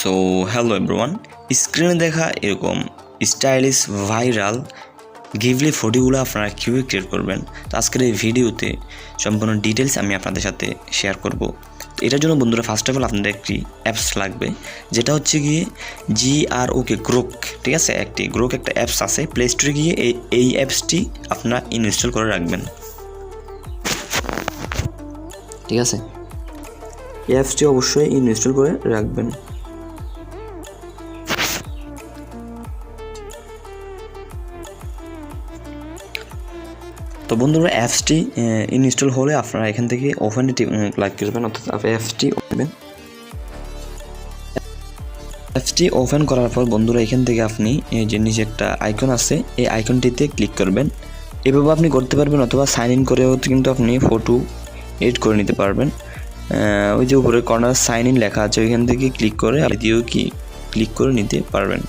So hello everyone, স্ক্রিনে দেখা এরকম স্টাইলিশ ভাইরাল গিভলি ফটোগুলো আপনারা কীভাবে ক্রিয়েট করবেন, তো আজকের এই ভিডিওতে সম্পূর্ণ ডিটেলস আমি আপনাদের সাথে শেয়ার করব। তো এটার জন্য বন্ধুরা ফার্স্ট অফ অল আপনাদের একটি অ্যাপস লাগবে, যেটা হচ্ছে গিয়ে গ্রোক। ঠিক আছে, গ্রোক একটা অ্যাপস আছে, প্লে স্টোরে গিয়ে এই অ্যাপসটি আপনারা ইনস্টল করে রাখবেন। ঠিক আছে, এই অ্যাপসটি অবশ্যই ইনস্টল করে রাখবেন। তো বন্ধুরা অ্যাপসটি ইনস্টল হলে আপনারা এখান থেকে ওপেনে ক্লিক করবেন, অর্থাৎ অ্যাপসটি ওপেন করার পর বন্ধুরা এখান থেকে আপনি এই যে নিচে একটা আইকন আছে, এই আইকনটিতে ক্লিক করবেন। এভাবে আপনি করতে পারবেন, অথবা সাইন ইন করেও কিন্তু আপনি ফটো এডিট করে নিতে পারবেন। ওই যে উপরে কর্নার সাইন ইন লেখা আছে, ওইখান থেকে ক্লিক করে দিয়েও ক্লিক করে নিতে পারবেন।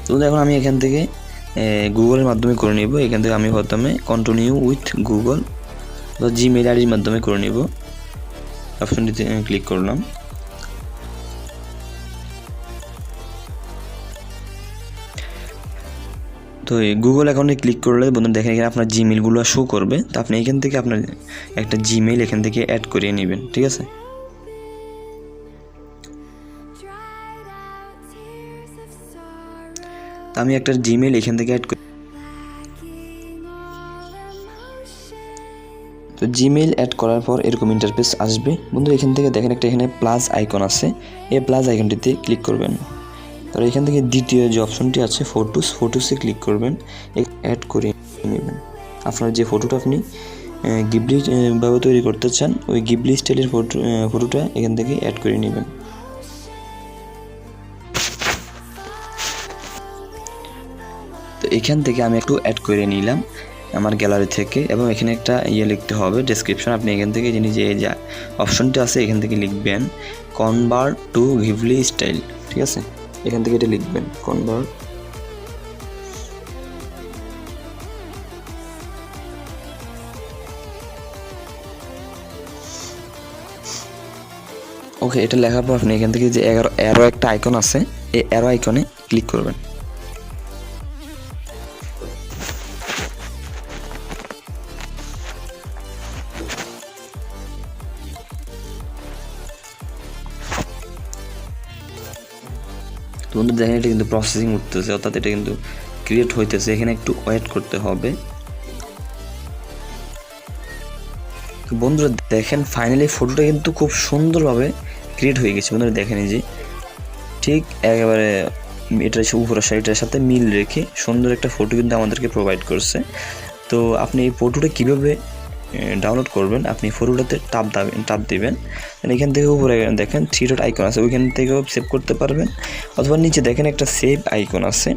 তো এখন আমি এখান থেকে গুগলের মাধ্যমে করে নিব। এখান থেকে আমি প্রথমে কন্টিনিউ উইথ গুগল বা জিমেল আইডির মাধ্যমে করে নিব। অপশনটিতে ক্লিক করলাম। তো এই গুগল অ্যাকাউন্টে ক্লিক করলে বন্ধুরা দেখেন এখানে আপনার জিমেলগুলো শো করবে। তো আপনি এখান থেকে আপনার একটা জিমেল এখান থেকে অ্যাড করিয়ে নেবেন। ঠিক আছে, তো আমি একটা জিমেল এখান থেকে অ্যাড করি। তো জিমেল অ্যাড করার পর এরকম ইন্টারফেস আসবে বন্ধুরা। এখান থেকে দেখেন একটা এখানে প্লাস আইকন আছে, এই প্লাস আইকনটিতে ক্লিক করবেন। তো এখান থেকে দ্বিতীয় যে অপশনটি আছে ফটোসে ক্লিক করবেন, অ্যাড করে নেবেন আপনার যে ফটোটা আপনি গিবলি ভাবে তৈরি করতে চান, ওই গিবলি স্টাইলের ফটোটা এখান থেকে অ্যাড করে নেবেন। তো এখান থেকে আমি একটু অ্যাড করে নিলাম আমার গ্যালারি থেকে, এবং এখানে একটা লিখতে হবে ডেসক্রিপশন। আপনি এখান থেকে যে অপশনটি আছে এখান থেকে লিখবেন কনভার্ট টু গিবলি স্টাইল। ঠিক আছে, এখান থেকে এটা লিখবেন কনভার্ট। ওকে, এটা লেখার পর আপনি এখান থেকে যে অ্যারো একটা আইকন আছে, এই অ্যারো আইকনে ক্লিক করবেন। তো বন্ধু দেখেন এটা কিন্তু প্রসেসিং উঠতেছে, অর্থাৎ এটা কিন্তু ক্রিয়েট হইতেছে, এখানে একটু ওয়েট করতে হবে। তো বন্ধুরা দেখেন ফাইনালি ফটোটা কিন্তু খুব সুন্দরভাবে ক্রিয়েট হয়ে গেছে। বন্ধুরা দেখেন এই যে ঠিক একেবারে এটা উপরের সাইডটার সাথে মিল রেখে সুন্দর একটা ফটো কিন্তু আমাদেরকে প্রোভাইড করছে। তো আপনি এই ফটোটা কীভাবে ডাউনলোড করবেন, আপনি ফটোটাতে টাপ দিবেন, এখান থেকে উপরে দেখেন 3 ডট আইকন আছে, ওইখান থেকেও সেভ করতে পারবেন, অথবা নিচে দেখেন একটা সেভ আইকন আছে,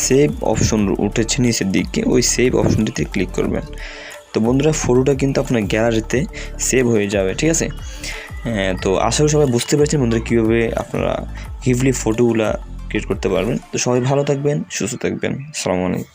সেভ অপশন উঠেছে নিচের দিকে, ওই সেভ অপশনটিতে ক্লিক করবেন। তো বন্ধুরা ফটোটা কিন্তু আপনার গ্যালারিতে সেভ হয়ে যাবে। ঠিক আছে, তো আশা করি সবাই বুঝতে পেরেছেন বন্ধুরা কীভাবে আপনারা গিভলি ফটোগুলা ক্রিয়েট করতে পারবেন। তো সবাই ভালো থাকবেন, সুস্থ থাকবেন। আসসালামু আলাইকুম।